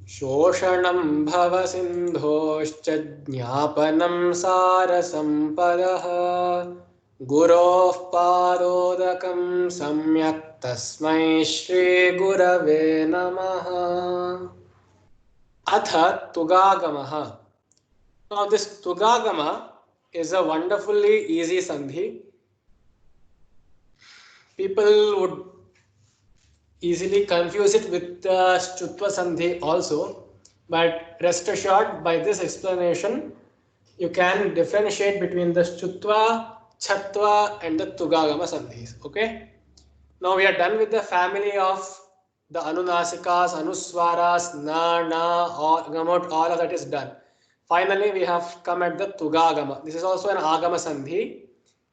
शोषणं भवसिन्धोश्च ज्ञापनं सारसम्पदः गुरोः पादोदकं सम्यक् तस्मै श्रीगुरवे नमः। अथ तुगागमः. Now this tugagama is a wonderfully easy sandhi. People would easily confuse it with the Shutva Sandhi also, but rest assured, by this explanation, you can differentiate between the Shutva, Chatva, and the Tugagama Sandhis. Okay? Now we are done with the family of the Anunasikas, Anuswaras, Na, Gamot, all of that is done. Finally, we have come at the Tugagama. This is also an Agama Sandhi.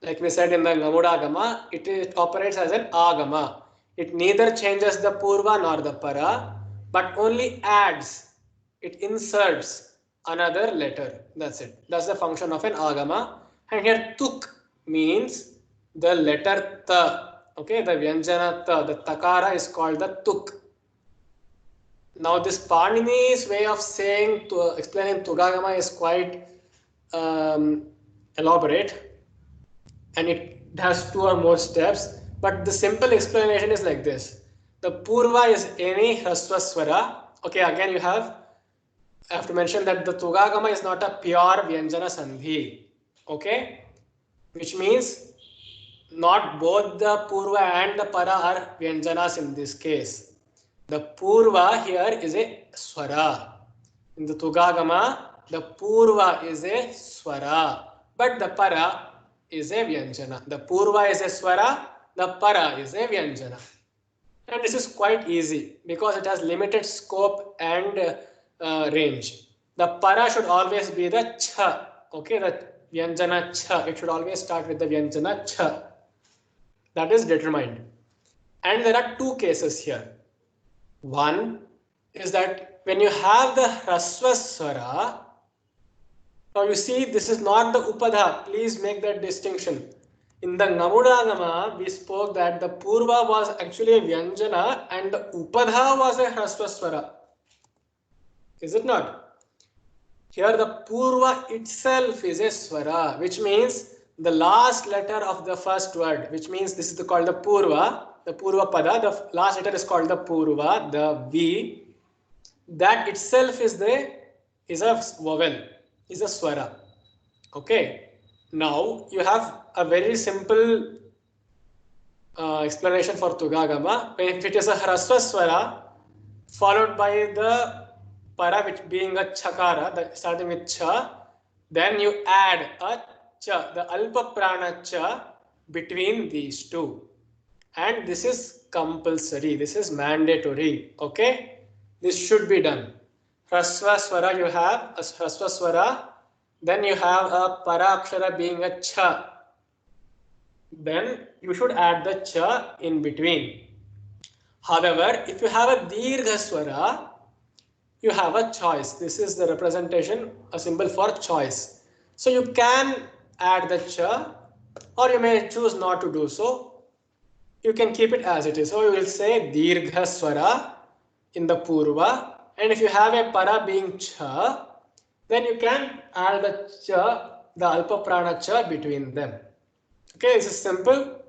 Like we said in the Gamudagama, it operates as an Agama. It neither changes the Purva nor the Para, but only adds, it inserts another letter. That's it. That's the function of an Agama. And here Tuk means the letter Ta. Okay, the Vyanjana Ta, the Takara is called the Tuk. Now this Panini's way of saying, explaining Tugagama is quite elaborate. And it has 2 or more steps, but the simple explanation is like this. The Purva is any Hrasva Swara. Okay, again I have to mention that the Tugagama is not a pure Vyanjana Sandhi. Okay, which means not both the Purva and the Para are Vyanjanas in this case. The Purva here is a Swara. In the Tugagama, the Purva is a Swara, but the Para is a Vyanjana. The Purva is a Swara, the Para is a Vyanjana. And this is quite easy because it has limited scope and range. The Para should always be the Cha. Okay, the Vyanjana Cha. It should always start with the Vyanjana Cha. That is determined. And there are 2 cases here. One is that when you have the Hrasva Swara, now you see this is not the Upadha. Please make that distinction. In the Gamudagama, we spoke that the Purva was actually a Vyanjana and the Upadha was a Hrasva Swara. Is it not? Here the Purva itself is a Swara, which means the last letter of the first word, which means this is called the Purva Pada, the last letter is called the Purva, the V. That itself is a vowel, is a Swara. Okay. Now you have a very simple explanation for Tugagama. If it is a Hrasva Swara followed by the Para, which being a Chakara, starting with Cha, then you add a Cha, the Alpa Prana Cha, between these 2. And this is compulsory, this is mandatory. Okay, this should be done. Hrasva Swara, you have a Hrasva Swara, then you have a Para Akshara being a Cha. Then you should add the Cha in between. However, if you have a Dirgha Swara, you have a choice. This is the representation, a symbol for choice. So you can add the Cha, or you may choose not to do so. You can keep it as it is. So you will say Dirgha Swara in the Purva, and if you have a Para being Cha, then you can add the Cha, the Alpa Prana Cha, between them. Okay, this is simple.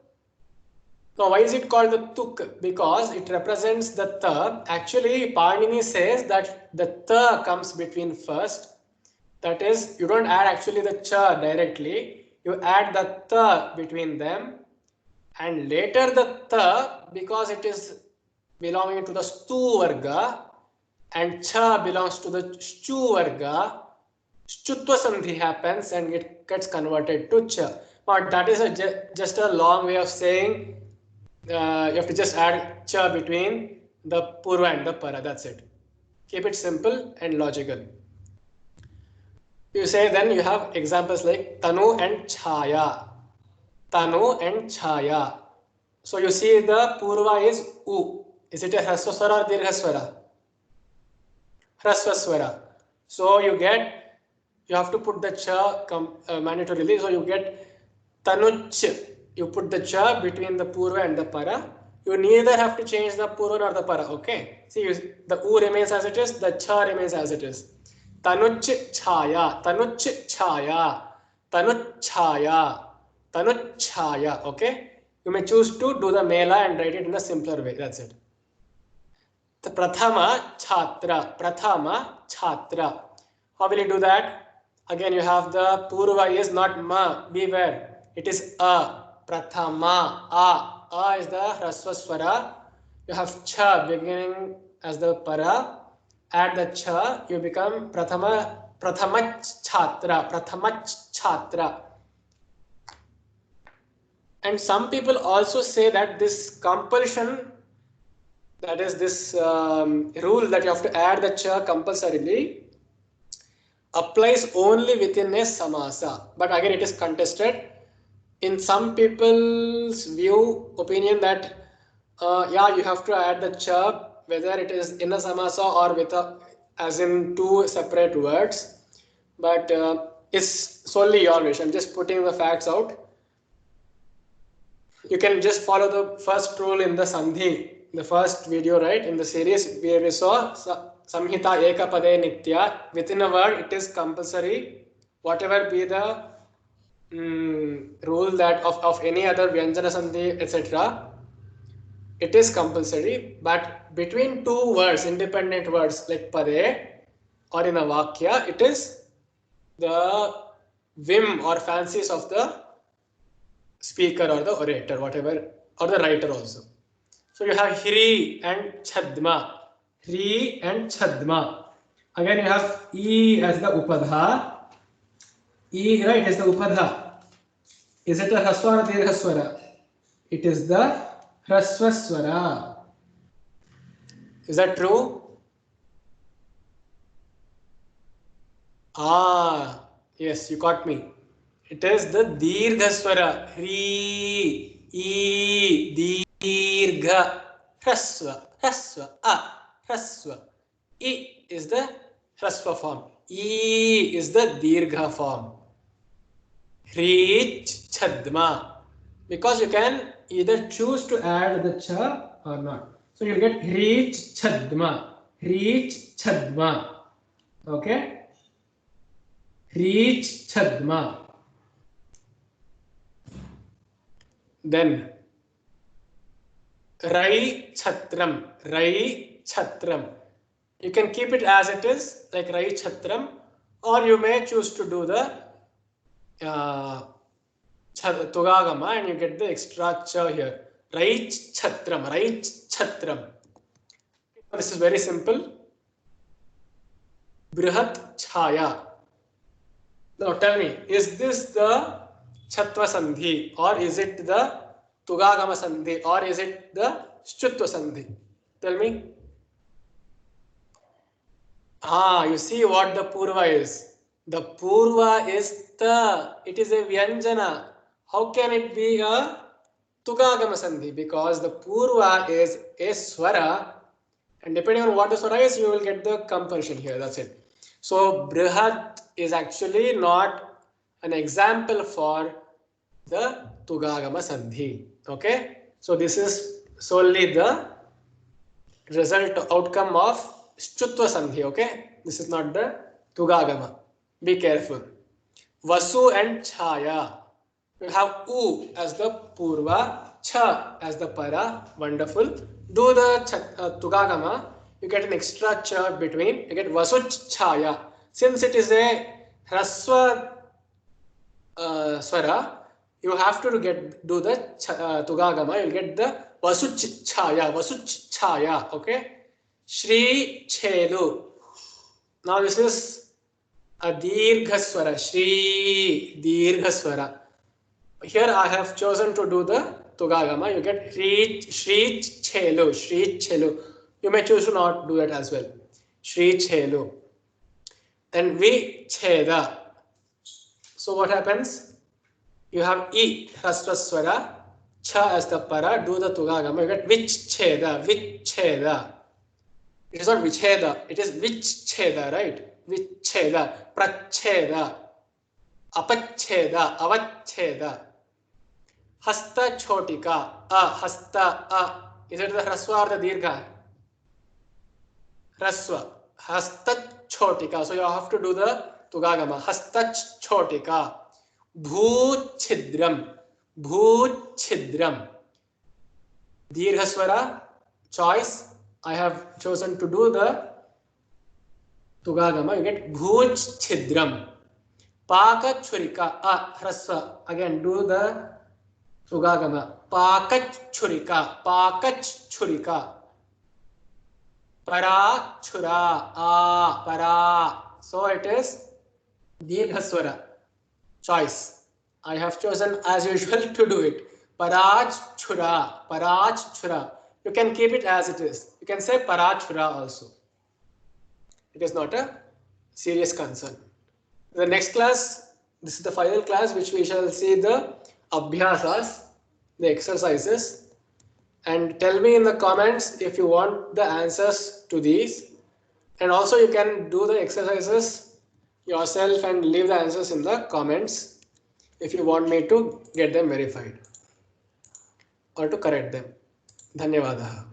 Now, why is it called the Tuk? Because it represents the Ta. Actually, Panini says that the Ta comes between first. That is, you don't add actually the Cha directly. You add the Ta between them. And later the Ta, because it is belonging to the Stu Varga and Cha belongs to the Shchu Varga, Shchutva Sandhi happens and it gets converted to Cha. But that is just a long way of saying you have to just add Cha between the Purva and the Para. That's it. Keep it simple and logical. You say then you have examples like Tanu and Chhaya. Tanu and Chhaya. So you see the Purva is U. Is it a Hrasva Swara or Dirgha Swara? Hrasva Swara. So you have to put the Cha mandatorily. So you get Tanuch. You put the Cha between the Purva and the Para. you neither have to change the purva nor the para. Okay. See, the u remains as it is, the cha remains as it is. Tanuch chaya, tanuch chaya, tanuch chaya, tanuch chaya. Okay. You may choose to do the mela and write it in a simpler way. That's it. The prathama chhatra, prathama chhatra. How will you do that? Again, you have the purva is not ma. Beware. It is a. Prathama. A is the hrasva swara. You have cha beginning as the para. Add the cha, you become prathama chhatra. Prathama chhatra. And some people also say that this compulsion, that is this rule that you have to add the cha compulsorily, applies only within a samasa. But again, it is contested. In some people's opinion that yeah, you have to add the cha whether it is in a samasa or with a, as in two separate words. But it's solely your wish. I'm just putting the facts out. You can just follow the first rule in the Sandhi, the first video, right, in the series where we saw Samhita Ekapade Nitya. Within a word, it is compulsory. Whatever be the rule that of any other Vyanjana Sandhi, etc., it is compulsory. But between two words, independent words like Pade or in a Vakya, it is the whim or fancies of the speaker or the orator, whatever, or the writer also. So you have Hri and Chadma. Hri and Chadma. Again, you have E as the Upadha. E, right, is the Upadha. Is it a Hraswa or Dirgha Swara? It is the Hraswa Swara. Is that true? Ah, yes, you caught me. It is the Dirgha Swara. Hri, E, Dirgha, Hraswa, Hraswa, A, Hraswa. I is the Hraswa form. E is the Dirgha form. Hri, Chadma. Because you can either choose to add the cha or not. So you get Hri, Chadma. Hri, Chadma. Okay? Hri, Chadma. Then Rai Chatram. Rai Chatram. You can keep it as it is, like Rai Chatram, or you may choose to do the Tugagama and you get the extra cha here. Rai Chatram. Rai Chatram. This is very simple. Brihat Chaya. Now tell me, is this the Chatva Sandhi or is it the Tugagama Sandhi or is it the Shchutva Sandhi? Tell me. You see what the Purva is. The Purva is the, it is a Vyanjana. How can it be a Tugagama Sandhi? Because the Purva is a Swara and depending on what the Swara is, you will get the compulsion here. That's it. So Brihat is actually not an example for the Tugagama Sandhi. Okay. So this is solely the outcome of Shchutva Sandhi. Okay. This is not the Tugagama. Be careful. Vasu and Chaya. You have U as the Purva, Cha as the Para. Wonderful. Do the Tugagama. You get an extra cha between. You get Vasuch Chaya. Since it is a Hraswa Swara, you have to do the Tugagama. You'll get the Vasuch Chaya. Vasuch Chaya. Okay. Shri Chelu. Now this is a Dirgha Swara. Shri Dirgha Swara. Here I have chosen to do the Tugagama. You get Shri Chelu. Shri Chelu. You may choose to not do it as well. Shri Chelu. Then Vi Cheda. So what happens? You have E Hrasva Swara, Cha as the Para, do the Tugagama. You get Vichcheda. Vichcheda. It is not Vicheda, it is Vichcheda, right? Vichcheda, Prachcheda, Apachcheda, Avachcheda. Hasta Chotika, Hasta, Is it the hraswa or the dirgha? Hraswa. Hastachhotika. So you have to do the tugagama. Hastachhotika. Bhuchhidram. Bhuchhidram. Dirghaswara. Choice. I have chosen to do the tugagama. You get bhuchhidram. Pakachurika. Hraswa. Again, do the tugagama. Pakachurika. Pakachurika. Parachura. Para. So it is Dirghaswara. Choice. I have chosen as usual to do it. Parachura. Parachura. You can keep it as it is. You can say Parachura also. It is not a serious concern. The next class, this is the final class, which we shall see the abhyasas, the exercises. And tell me in the comments if you want the answers to these. And also you can do the exercises yourself and leave the answers in the comments if you want me to get them verified or to correct them. Dhanyavadaha.